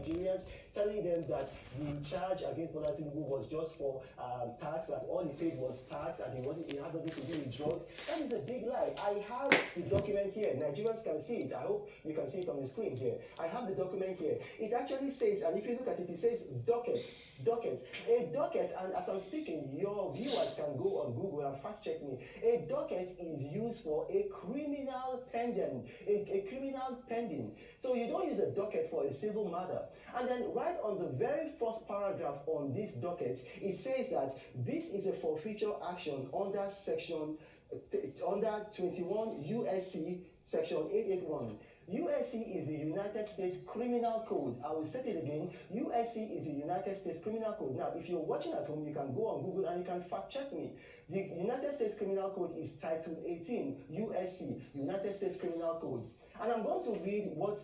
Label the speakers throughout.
Speaker 1: Nigerians, telling them that the charge against Bola Tinubu was just for tax, and all he paid was tax, and he had nothing to do with drugs. That is a big lie. I have the document here. Nigerians can see it. I hope you can see it on the screen here. I have the document here. It actually says, and if you look at it, it says docket. A docket, and as I'm speaking, your viewers can go on Google and fact check me. A docket is used for a criminal pending, a criminal pending. So you don't use a docket for a civil matter. And then right on the very first paragraph on this docket, it says that this is a forfeiture action under section under 21 USC section 881. USC is the United States Criminal Code. I will state it again. USC is the United States Criminal Code. Now, if you're watching at home, you can go on Google and you can fact check me. The United States Criminal Code is Title 18, USC, United States Criminal Code. And I'm going to read what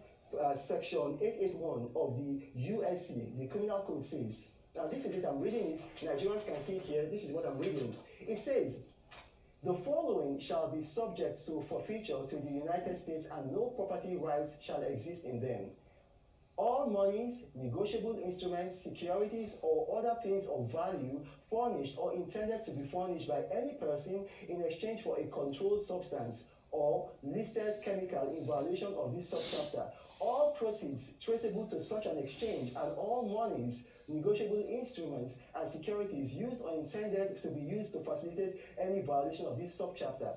Speaker 1: section 881 of the USC, the Criminal Code, says. Now, this is it. I'm reading it. Nigerians can see it here. This is what I'm reading. It says, the following shall be subject to forfeiture to the United States, and no property rights shall exist in them. All monies, negotiable instruments, securities, or other things of value furnished or intended to be furnished by any person in exchange for a controlled substance or listed chemical in violation of this subchapter. All proceeds traceable to such an exchange, and all monies, negotiable instruments, and securities used or intended to be used to facilitate any violation of this subchapter.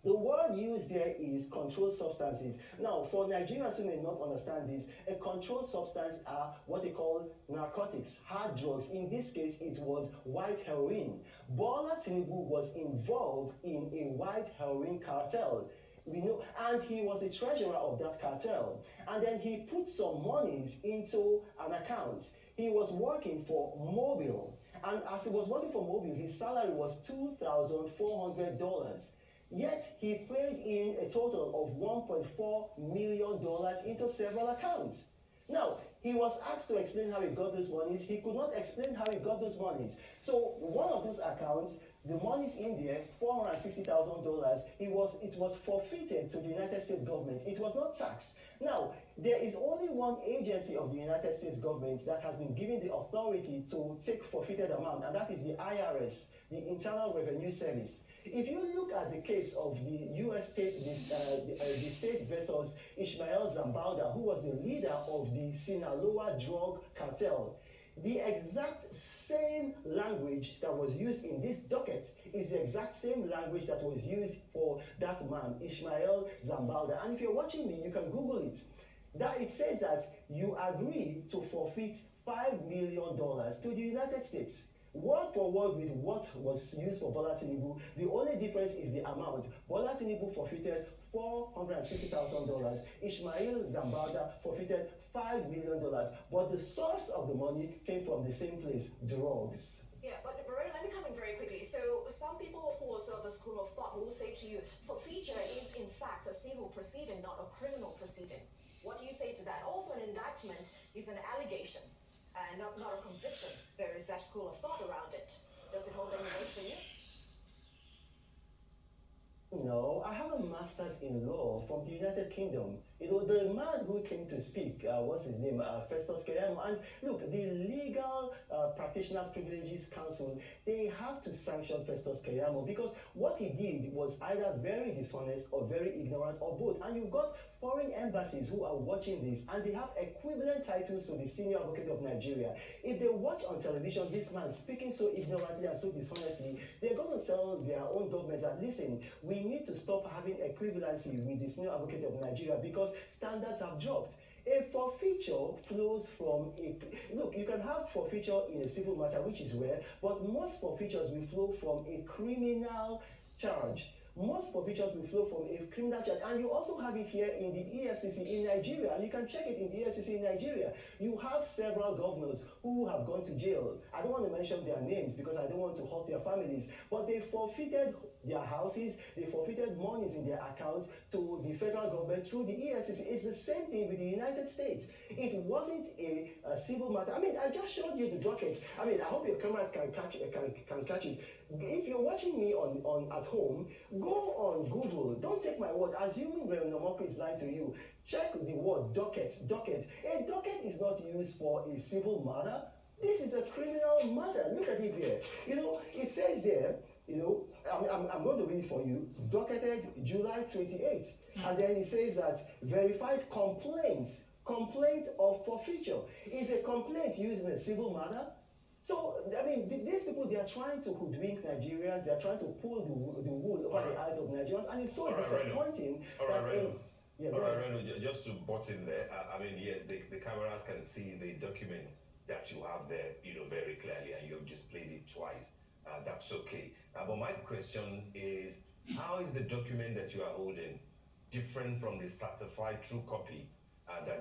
Speaker 1: The word used there is controlled substances. Now, for Nigerians who may not understand this, a controlled substance are what they call narcotics, hard drugs. In this case, it was white heroin. Bola Tinubu was involved in a white heroin cartel. We know, and he was the treasurer of that cartel. And then he put some monies into an account. He was working for Mobile, and as he was working for Mobile, his salary was $2,400. Yet he paid in a total of $1.4 million into several accounts. Now, he was asked to explain how he got those monies. He could not explain how he got those monies. So one of those accounts, the money's in there, $460,000. It was forfeited to the United States government. It was not taxed. Now, there is only one agency of the United States government that has been given the authority to take forfeited amount, and that is the IRS, the Internal Revenue Service. If you look at the case of the U.S. state, the state versus Ishmael Zambalda, who was the leader of the Sinaloa drug cartel, the exact same language that was used in this docket is the exact same language that was used for that man, Ishmael Zambalda. And if you're watching me, you can Google it. That it says that you agree to forfeit $5 million to the United States. Word for word with what was used for Bola Tinubu. The only difference is the amount. Bola Tinubu forfeited $460,000. Ishmael Zambalda forfeited $5 million. But the source of the money came from the same place, drugs.
Speaker 2: Yeah, but Maria, let me come in very quickly. So some people, of course, of the school of thought will say to you, forfeiture is in fact a civil proceeding, not a criminal proceeding. What do you say to that? Also, an indictment is an allegation and not a conviction. There is that school of thought around it. Does it hold any weight for you?
Speaker 1: No, I have a master's in law from the United Kingdom. You know, the man who came to speak, what's his name, Festus Keyamo. And look, the Legal Practitioners Privileges Council, they have to sanction Festus Keyamo because what he did was either very dishonest or very ignorant or both. And you've got foreign embassies who are watching this and they have equivalent titles to the senior advocate of Nigeria. If they watch on television this man speaking so ignorantly and so dishonestly, they're going to tell their own governments that, listen, we need to stop having equivalency with the senior advocate of Nigeria because standards have dropped. A forfeiture flows from a... Look, you can have forfeiture in a civil matter, which is rare, but most forfeitures will flow from a criminal charge. Most forfeitures will flow from a criminal charge. And you also have it here in the EFCC in Nigeria. And you can check it in the EFCC in Nigeria. You have several governors who have gone to jail. I don't want to mention their names because I don't want to hurt their families. But they forfeited their houses. They forfeited monies in their accounts to the federal government through the EFCC. It's the same thing with the United States. It wasn't a civil matter. I mean, I just showed you the docket. I mean, I hope your cameras can catch it. If you're watching me on at home, go on Google. Don't take my word. Assuming Reno Omokri is lying to you, check the word docket. A docket is not used for a civil matter. This is a criminal matter. Look at it there. It says there, I'm going to read it for you, docketed July 28th. And then it says that verified complaint of forfeiture. Is a complaint used in a civil matter? So, I mean, these people, they are trying to hoodwink Nigerians, they are trying to pull the wool over the eyes of Nigerians, and it's so disappointing.
Speaker 3: Reno, just to butt in there, I mean, yes, the cameras can see the document that you have there, very clearly, and you have just played it twice. That's okay. But my question is, how is the document that you are holding different from the certified true copy that